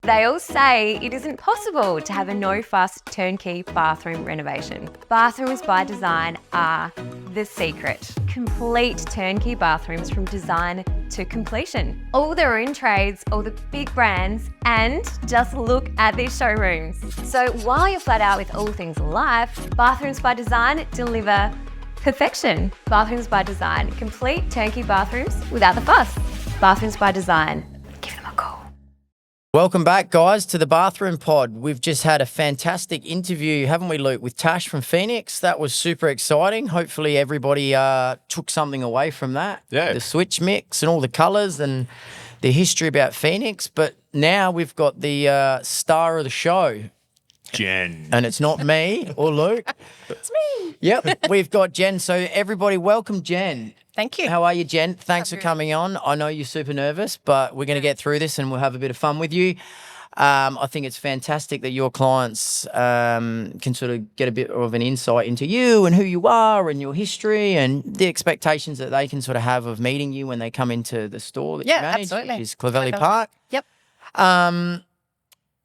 They all say it isn't possible to have a no-fuss turnkey bathroom renovation. Bathrooms by Design are the secret. Complete turnkey bathrooms from design to completion. All their own trades, all the big brands, and just look at these showrooms. So while you're flat out with all things life, Bathrooms by Design deliver perfection. Bathrooms by Design, complete turnkey bathrooms without the fuss. Bathrooms by Design. Give them a call. Welcome back, guys, to the Bathroom Pod. We've just had a fantastic interview, haven't we, Luke, with Tash from Phoenix. That was super exciting. Hopefully everybody took something away from that. Yeah. The switch mix and all the colours and the history about Phoenix. But now we've got the star of the show. Jen. And it's not me or Luke. It's me. Yep, we've got Jen. So everybody, welcome Jen. Thank you. How are you, Jen? Thanks for coming on. I know you're super nervous, but we're going to get through this and we'll have a bit of fun with you. I think it's fantastic that your clients can sort of get a bit of an insight into you and who you are and your history and the expectations that they can sort of have of meeting you when they come into the store that you manage, absolutely. which is Clovelly Park. Yep.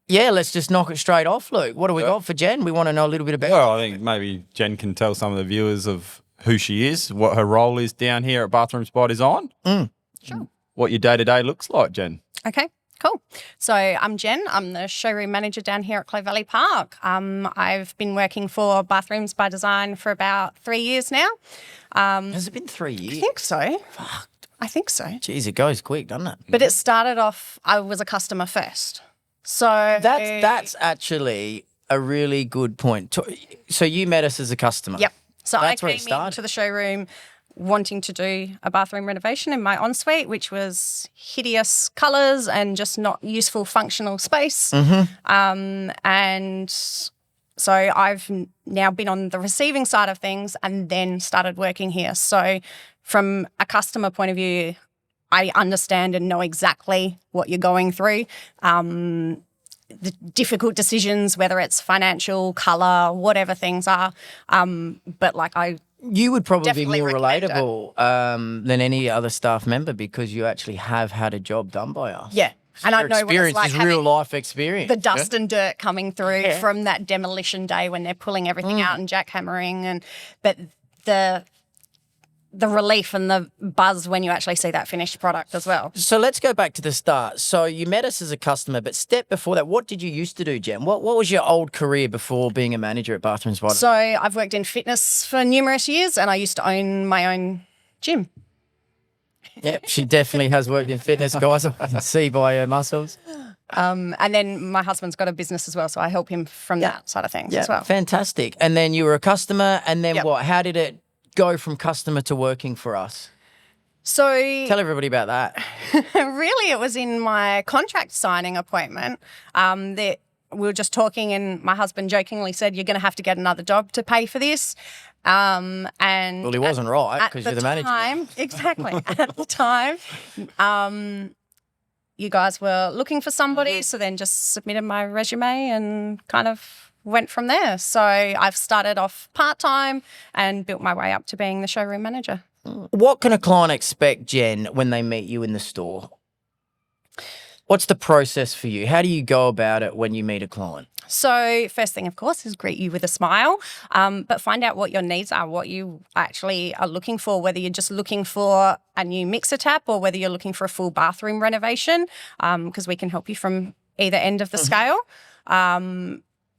Yeah, let's just knock it straight off, Luke. What do we got for Jen? We want to know a little bit about Well, I think maybe Jen can tell some of the viewers of who she is, what her role is down here at Bathrooms by Design. Sure. What your day-to-day looks like, Jen. Okay, cool. So I'm Jen. I'm the showroom manager down here at Clovelly Park. I've been working for Bathrooms by Design for about 3 years now. Has it been 3 years? I think so. I think so. Jeez, it goes quick, doesn't it? But it started off, I was a customer first. So That's actually a really good point. So you met us as a customer. Yep. So That's I where it came started. into the showroom wanting to do a bathroom renovation in my ensuite, which was hideous colours and just not useful functional space. And so I've now been on the receiving side of things and then started working here. So from a customer point of view, I understand and know exactly what you're going through. The difficult decisions, whether it's financial, colour, whatever things are. But like You would probably be Definitely more recommend it. relatable than any other staff member because you actually have had a job done by us. yeah. And I Your know what it's experience like is having real life experience. the dust and dirt coming through from that demolition day when they're pulling everything out and jackhammering, but the relief and the buzz when you actually see that finished product as well. So let's go back to the start. So you met us as a customer, but step before that, what did you used to do, Jen? What was your old career before being a manager at Bathrooms by Design? So I've worked in fitness for numerous years and I used to own my own gym. Yep, she definitely has worked in fitness, guys. I can see by her muscles. And then my husband's got a business as well, so I help him from that side of things Yeah, as well. fantastic. And then you were a customer, and then Yep. what? How did it go from customer to working for us? So Tell everybody about that. really, it was in my contract signing appointment that we were just talking, and my husband jokingly said, "You're going to have to get another job to pay for this." And Well, he wasn't right because you're the manager. Exactly. At the time, you guys were looking for somebody, so then just submitted my resume and kind of went from there. So I've started off part-time and built my way up to being the showroom manager. What can a client expect, Jen, when they meet you in the store? What's the process for you? How do you go about it when you meet a client? So first thing, of course, is greet you with a smile, but find out what your needs are, what you actually are looking for, whether you're just looking for a new mixer tap or whether you're looking for a full bathroom renovation, because we can help you from either end of the scale.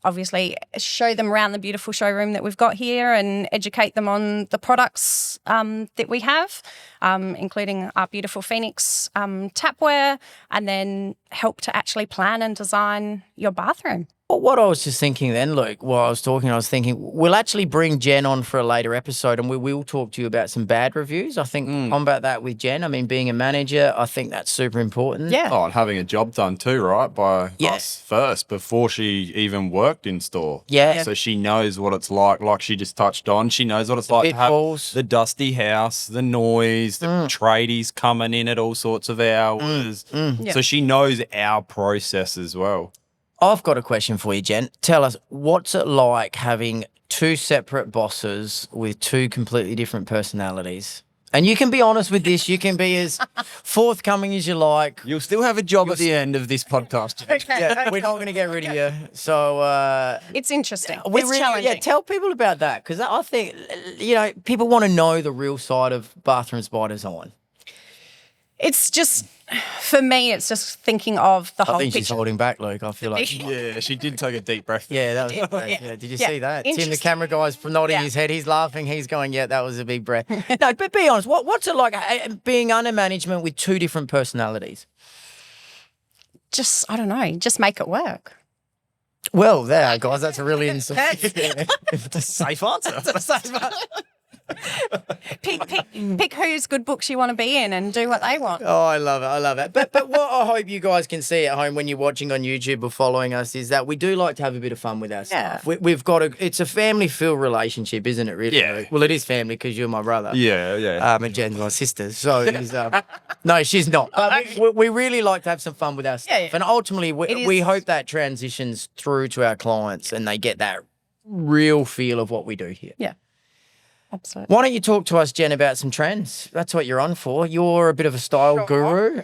Obviously, show them around the beautiful showroom that we've got here and educate them on the products that we have, including our beautiful Phoenix tapware, and then help to actually plan and design your bathroom. What I was just thinking then, Luke, while I was talking, I was thinking we'll actually bring Jen on for a later episode and we will talk to you about some bad reviews. I think combat that with Jen. I mean, being a manager, I think that's super important. Yeah. Oh, and having a job done too, right? By us first, before she even worked in store. Yeah. So she knows what it's like she just touched on. She knows what it's like to have pitfalls. the dusty house, the noise, the tradies coming in at all sorts of hours. So she knows our process as well. I've got a question for you, Jen. Tell us, what's it like having two separate bosses with two completely different personalities And you can be honest with this. You can be as forthcoming as you like. You'll still have a job at the end of this podcast. Yeah, we're not going to get rid of you. So It's interesting. we It's really, challenging. yeah, tell people about that because I think people want to know the real side of Bathrooms by Design. It's just, for me, it's just thinking of the I whole think she's picture. holding back, Luke. I feel like. Yeah, she did take a deep breath. Yeah, that was great. Yeah. Did you Yeah. see that? Tim, the Interesting. camera guy's nodding Yeah. his head. He's laughing. He's going, yeah, that was a big breath. No, but be honest. What's it like being under management with two different personalities? Just, I don't know, just make it work. Well, there, guys, that's a really insight. Safe answer. Pick whose good books you want to be in and do what they want. Oh, I love it. I love it. But what I hope you guys can see at home when you're watching on YouTube or following us is that we do like to have a bit of fun with our stuff. We've got it's a family feel relationship, isn't it, really? Yeah. Well, it is family because you're my brother. Yeah. And Jen's my sister. So he's, no, she's not. But we really like to have some fun with our stuff. Yeah. And ultimately, we hope that transitions through to our clients and they get that real feel of what we do here. Yeah, absolutely. Why don't you talk to us, Jen, about some trends? That's what you're on for. You're a bit of a style guru,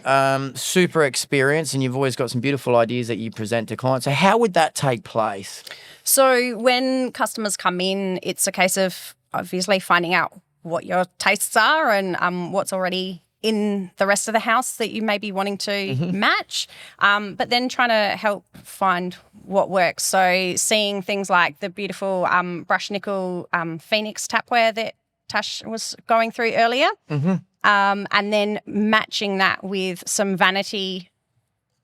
super experienced, and you've always got some beautiful ideas that you present to clients. So how would that take place? So when customers come in, it's a case of obviously finding out what your tastes are and what's already in the rest of the house that you may be wanting to match, but then trying to help find what works. So seeing things like the beautiful brush nickel Phoenix tapware that Tash was going through earlier, and then matching that with some vanity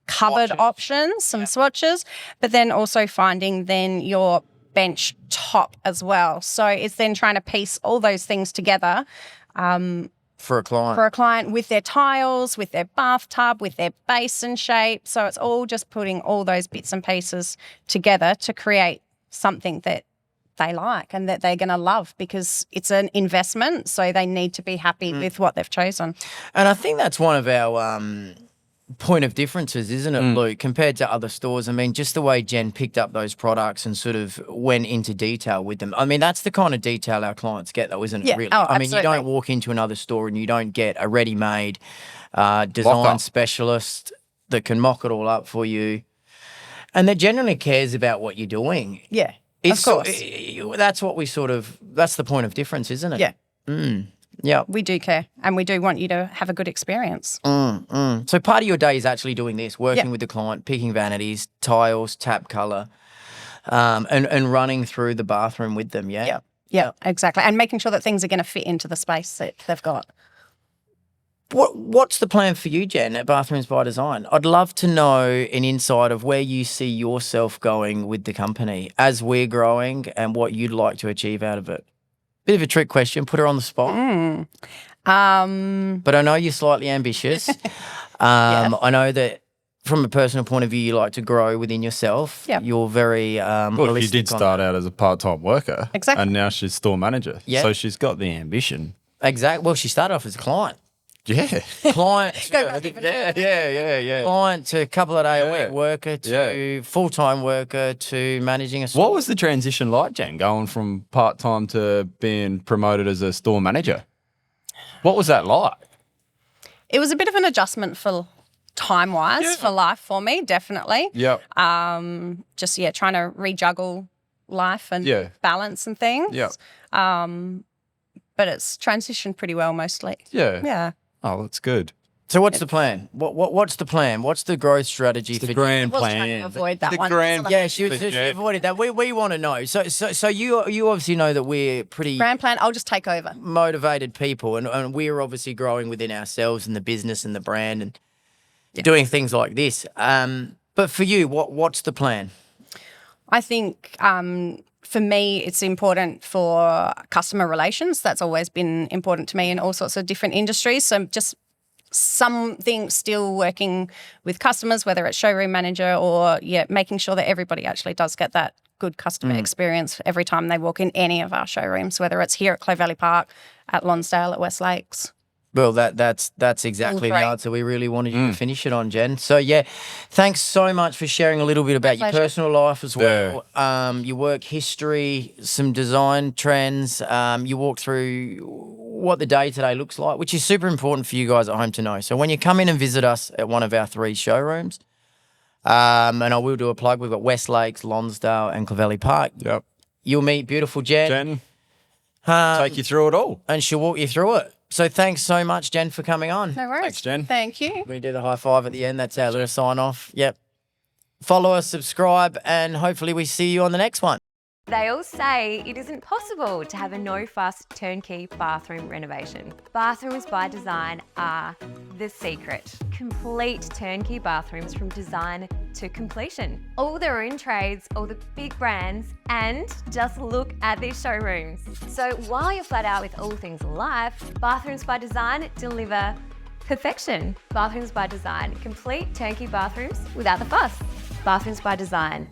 cupboard options, some swatches, but then also finding then your bench top as well. So it's then trying to piece all those things together For a client. for a client with their tiles, with their bathtub, with their basin shape. So it's all just putting all those bits and pieces together to create something that they like and that they're going to love because it's an investment. So they need to be happy with what they've chosen. And I think that's one of our point of differences, isn't it, Luke, compared to other stores? I mean, just the way Jen picked up those products and sort of went into detail with them. I mean, that's the kind of detail our clients get, though, isn't it, Yeah. really? Oh, I mean, you don't absolutely. walk into another store and you don't get a ready-made design Mock-up. specialist that can mock it all up for you and that generally cares about what you're doing. Yeah, It's of course. that's what we sort of, that's the point of difference, isn't it? Yeah, Yeah. we do care and we do want you to have a good experience. So part of your day is actually doing this, working Yeah. with the client, picking vanities, tiles, tap colour, and running through the bathroom with them, yeah? Yeah, exactly. And making sure that things are going to fit into the space that they've got. What's the plan for you, Jen, at Bathrooms by Design? I'd love to know an insight of where you see yourself going with the company as we're growing and what you'd like to achieve out of it. Bit of a trick question, put her on the spot. But I know you're slightly ambitious. I know that from a personal point of view, you like to grow within yourself. Yeah. You're very Well, she realistic did on start out as a part-time worker. Exactly. And now she's store manager. Yeah. So she's got the ambition. Exactly. Well, she started off as a client. Yeah. Client. Yeah. Client to a couple of day a Yeah. week worker to full-time worker to managing a store. What was the transition like, Jen, going from part-time to being promoted as a store manager? What was that like? It was a bit of an adjustment for time-wise for life for me, definitely. Yep. Just, trying to rejuggle life and Yeah. balance and things. Yep. But it's transitioned pretty well mostly. Yeah. Yeah. Oh, that's good. So what's the plan? What's the plan? What's the growth strategy for The grand I was plan. trying to avoid that the one. Grand, Yeah, she Yeah. avoided that. We want to know. So you obviously know that we're pretty Grand plan, I'll just take over. motivated people, and we're obviously growing within ourselves and the business and the brand and doing things like this. But for you, what's the plan? I think for me, it's important for customer relations. That's always been important to me in all sorts of different industries. So just something still working with customers, whether it's showroom manager or making sure that everybody actually does get that good customer experience every time they walk in any of our showrooms, whether it's here at Clovelly Park, at Lonsdale, at West Lakes. Well, that's exactly the All three. answer we really wanted you to finish it on, Jen. So thanks so much for sharing a little bit about your pleasure. personal life as well, your work history, some design trends. You walked through what the day-to-day looks like, which is super important for you guys at home to know. So when you come in and visit us at one of our 3 showrooms, and I will do a plug, we've got West Lakes, Lonsdale and Clovelly Park. Yep. You'll meet beautiful Jen. Take you through it all. And she'll walk you through it. So thanks so much, Jen, for coming on. No worries. Thanks, Jen. Thank you. We do the high five at the end. That's our little sign off. Yep. Follow us, subscribe, and hopefully we see you on the next one. They all say it isn't possible to have a no-fuss turnkey bathroom renovation. Bathrooms by Design are the secret. Complete turnkey bathrooms from design to completion. All their own trades, all the big brands, and just look at these showrooms. So while you're flat out with all things life, Bathrooms by Design deliver perfection. Bathrooms by Design, complete turnkey bathrooms without the fuss. Bathrooms by Design.